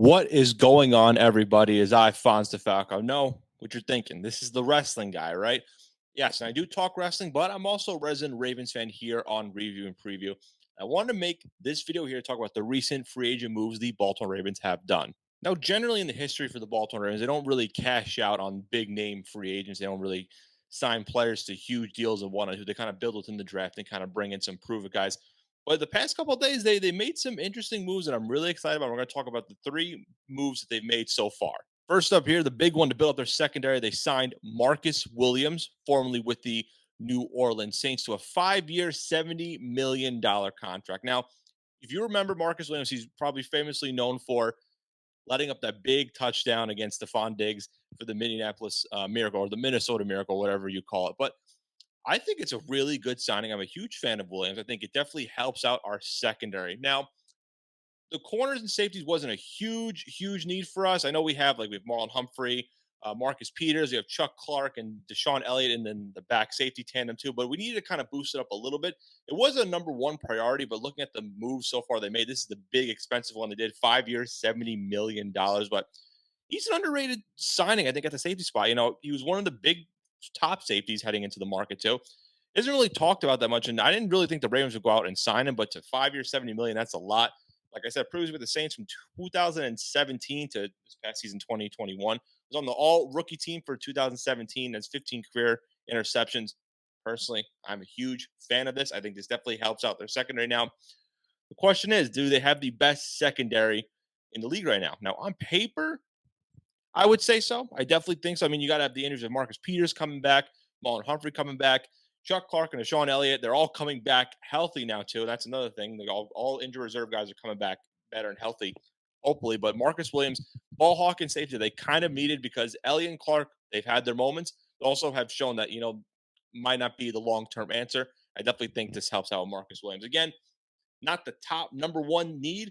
What is going on, everybody? Is Fonz De Falco. Know what you're thinking. This is the wrestling guy, right? Yes, and I do talk wrestling, but I'm also a resident Ravens fan here on Review and Preview. I wanted to make this video here to talk about the recent free agent moves the Baltimore Ravens have done. Now, generally in the history for the Baltimore Ravens, they don't really cash out on big name free agents. They don't really sign players to huge deals and whatnot, who they kind of build within the draft and kind of bring in some prove it guys. But the past couple of days, they made some interesting moves that I'm really excited about. We're going to talk about the three moves that they've made so far. First up here, the big one to build up their secondary, they signed Marcus Williams, formerly with the New Orleans Saints, to a 5-year, $70 million contract. Now, if you remember Marcus Williams, he's probably famously known for letting up that big touchdown against Stephon Diggs for the Minneapolis Miracle or the Minnesota Miracle, whatever you call it. But I think it's a really good signing. I'm a huge fan of Williams. I think it definitely helps out our secondary. Now, the corners and safeties wasn't a huge need for us. I know we have Marlon Humphrey, Marcus Peters, we have Chuck Clark and Deshaun Elliott, and then the back safety tandem too. But we needed to kind of boost it up a little bit. It was a number one priority, but looking at the moves so far they made, this is the big expensive one they did. 5 years, $70 million. But he's an underrated signing, I think, at the safety spot. He was one of the big top safeties heading into the market too. Isn't really talked about that much, and I didn't really think the Ravens would go out and sign him. But to 5 years, $70 million, that's a lot. Like I said, previously with the Saints from 2017 to this past season 2021. Was on the all rookie team for 2017. That's 15 career interceptions. Personally, I'm a huge fan of this. I think this definitely helps out their secondary. Now, the question is, do they have the best secondary in the league right now? Now, on paper, I would say so. I definitely think so. I mean, you got to have the injuries of Marcus Peters coming back, Marlon Humphrey coming back, Chuck Clark and Deshaun Elliott. They're all coming back healthy now, too. That's another thing. All injured reserve guys are coming back better and healthy, hopefully. But Marcus Williams, ball hawk and safety, they kind of needed because Elliott and Clark, they've had their moments. They also have shown that, might not be the long term answer. I definitely think this helps out Marcus Williams. Again, not the top number one need.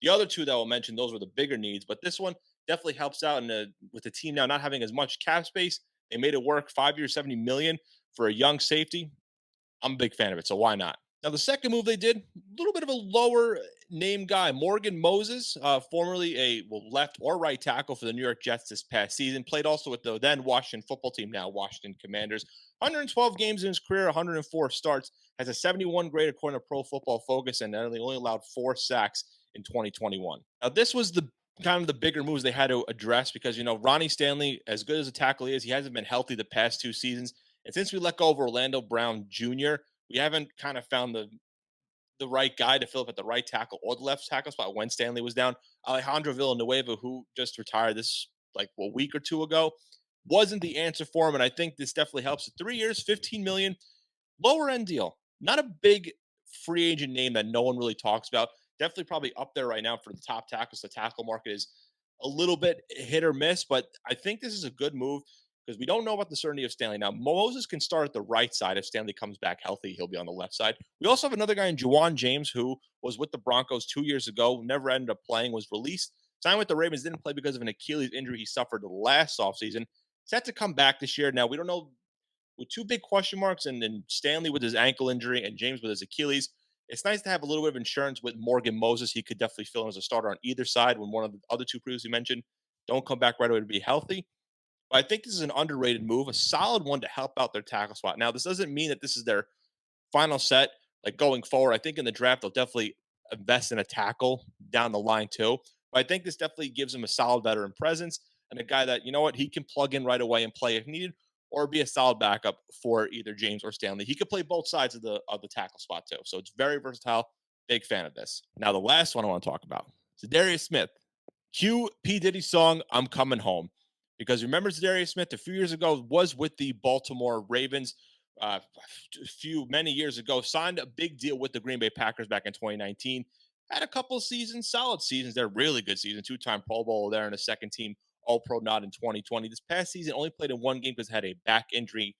The other two that I'll mention, those were the bigger needs, but this one definitely helps out with the team now not having as much cap space. They made it work. 5 years, 70 million for a young safety. I'm a big fan of it, so why not? Now, the second move they did, a little bit of a lower name guy, Morgan Moses, formerly a left or right tackle for the New York Jets this past season. Played also with the then Washington football team, now Washington Commanders. 112 games in his career, 104 starts, has a 71 grade according to Pro Football Focus, and only allowed 4 sacks in 2021. Now, this was the kind of the bigger moves they had to address because, Ronnie Stanley, as good as a tackle he is, he hasn't been healthy the past 2 seasons. And since we let go of Orlando Brown Jr., we haven't kind of found the right guy to fill up at the right tackle or the left tackle spot when Stanley was down. Alejandro Villanueva, who just retired this like a week or two ago, wasn't the answer for him. And I think this definitely helps. 3 years, 15 million, lower end deal. Not a big free agent name that no one really talks about. Definitely probably up there right now for the top tackles. The tackle market is a little bit hit or miss, but I think this is a good move because we don't know about the certainty of Stanley. Now, Moses can start at the right side. If Stanley comes back healthy, he'll be on the left side. We also have another guy in Juwan James, who was with the Broncos 2 years ago, never ended up playing, was released, signed with the Ravens, didn't play because of an Achilles injury he suffered last offseason. Set to come back this year. Now, we don't know with two big question marks and then Stanley with his ankle injury and James with his Achilles. It's nice to have a little bit of insurance with Morgan Moses. He could definitely fill in as a starter on either side when one of the other two previously mentioned don't come back right away to be healthy. But I think this is an underrated move, a solid one to help out their tackle spot. Now, this doesn't mean that this is their final set, like going forward. I think in the draft, they'll definitely invest in a tackle down the line too. But I think this definitely gives him a solid veteran presence and a guy that, he can plug in right away and play if needed, or be a solid backup for either James or Stanley. He could play both sides of the tackle spot too. So it's very versatile. Big fan of this. Now, the last one I want to talk about, ZaDarius Smith. Cue P. Diddy's song, I'm Coming Home. Because remember, ZaDarius Smith a few years ago was with the Baltimore Ravens many years ago, signed a big deal with the Green Bay Packers back in 2019. Had a couple of seasons, solid seasons. They're really good seasons. 2-time Pro Bowl there in a second team All Pro nod in 2020. This past season only played in one game because had a back injury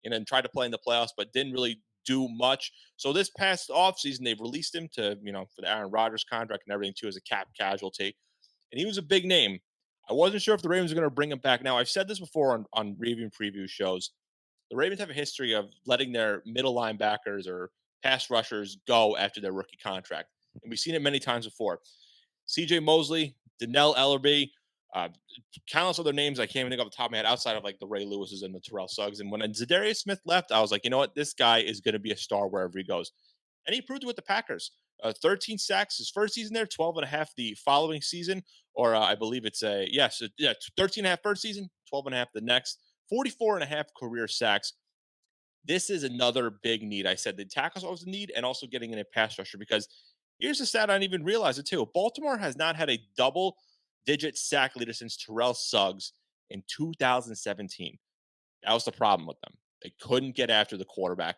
and then tried to play in the playoffs, but didn't really do much. So this past offseason, they've released him to, for the Aaron Rodgers contract and everything too as a cap casualty. And he was a big name. I wasn't sure if the Ravens are going to bring him back. Now, I've said this before on review and preview shows. The Ravens have a history of letting their middle linebackers or pass rushers go after their rookie contract. And we've seen it many times before. CJ Mosley Donnell Ellerbe, uh, countless other names I can't even think off the top of my head outside of like the Ray Lewises and the Terrell Suggs. And when ZaDarius Smith left, I was like, you know what? This guy is going to be a star wherever he goes. And he proved it with the Packers. 13 sacks his first season there, 12 and a half the following season, or I believe it's yeah, 13 and a half first season, 12 and a half the next, 44 and a half career sacks. This is another big need. I said the tackles always a need, and also getting in a pass rusher because here's a stat I didn't even realize it too. Baltimore has not had a double digit sack leader since Terrell Suggs in 2017. That was the problem with them. They couldn't get after the quarterback.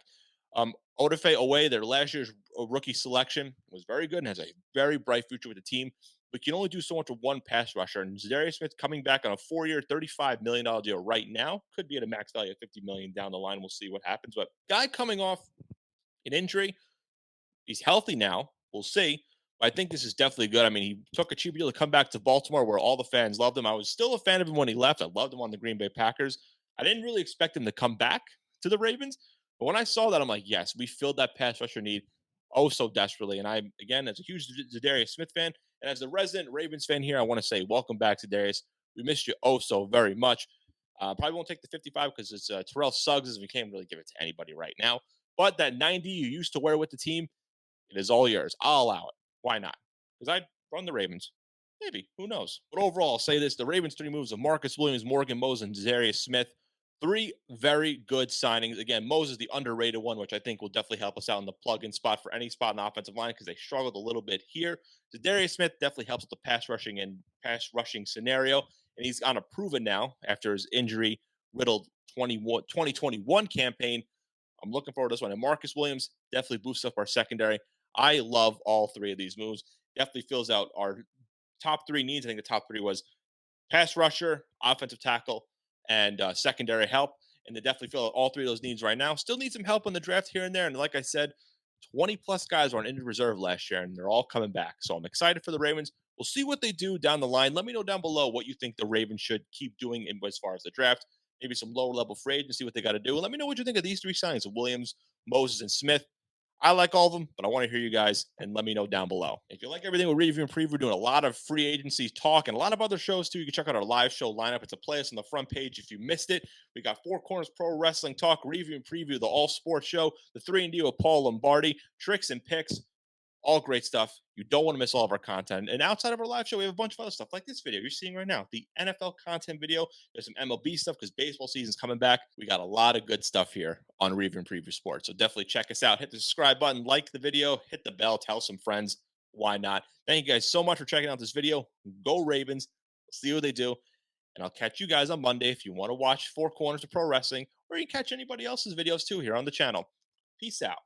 Odafe Owe, their last year's rookie selection, was very good and has a very bright future with the team. But you can only do so much with one pass rusher. And ZaDarius Smith coming back on a 4-year, $35 million deal right now could be at a max value of $50 million down the line. We'll see what happens. But guy coming off an injury, he's healthy now. We'll see. But I think this is definitely good. I mean, he took a cheap deal to come back to Baltimore where all the fans loved him. I was still a fan of him when he left. I loved him on the Green Bay Packers. I didn't really expect him to come back to the Ravens. But when I saw that, I'm like, yes, we filled that pass rusher need oh so desperately. And I, again, as a huge ZaDarius Smith fan and as the resident Ravens fan here, I want to say welcome back to Darius. We missed you oh so very much. Probably won't take the 55 because it's Terrell Suggs. We can't really give it to anybody right now. But that 90 you used to wear with the team, it is all yours. I'll allow it. Why not? Because I'd run the Ravens. Maybe. Who knows? But overall, I'll say this. The Ravens' three moves of Marcus Williams, Morgan Moses, and ZaDarius Smith. Three very good signings. Again, Moses, the underrated one, which I think will definitely help us out in the plug-in spot for any spot in the offensive line because they struggled a little bit here. ZaDarius Smith definitely helps with the pass rushing scenario. And he's on a proven now after his injury riddled 2021 campaign. I'm looking forward to this one. And Marcus Williams definitely boosts up our secondary. I love all three of these moves. Definitely fills out our top three needs. I think the top three was pass rusher, offensive tackle, and secondary help. And they definitely fill out all three of those needs right now. Still need some help on the draft here and there. And like I said, 20 plus guys were on injured reserve last year, and they're all coming back. So I'm excited for the Ravens. We'll see what they do down the line. Let me know down below what you think the Ravens should keep doing as far as the draft. Maybe some lower level free agents, see what they got to do. And let me know what you think of these three signings of Williams, Moses, and Smith. I like all of them, but I want to hear you guys and let me know down below. If you like everything we're Review and Preview, doing a lot of free agency talk and a lot of other shows too. You can check out our live show lineup. It's a playlist on the front page if you missed it. We got Four Corners Pro Wrestling Talk, Review and Preview, the All Sports Show, the 3 and D with Paul Lombardi, Tricks and Picks, all great stuff. You don't want to miss all of our content. And outside of our live show, we have a bunch of other stuff like this video you're seeing right now, the NFL content video. There's some MLB stuff because baseball season's coming back. We got a lot of good stuff here on Review and Preview Sports. So definitely check us out. Hit the subscribe button, like the video, hit the bell, tell some friends. Why not? Thank you guys so much for checking out this video. Go Ravens. See what they do. And I'll catch you guys on Monday if you want to watch Four Corners of Pro Wrestling, or you can catch anybody else's videos too here on the channel. Peace out.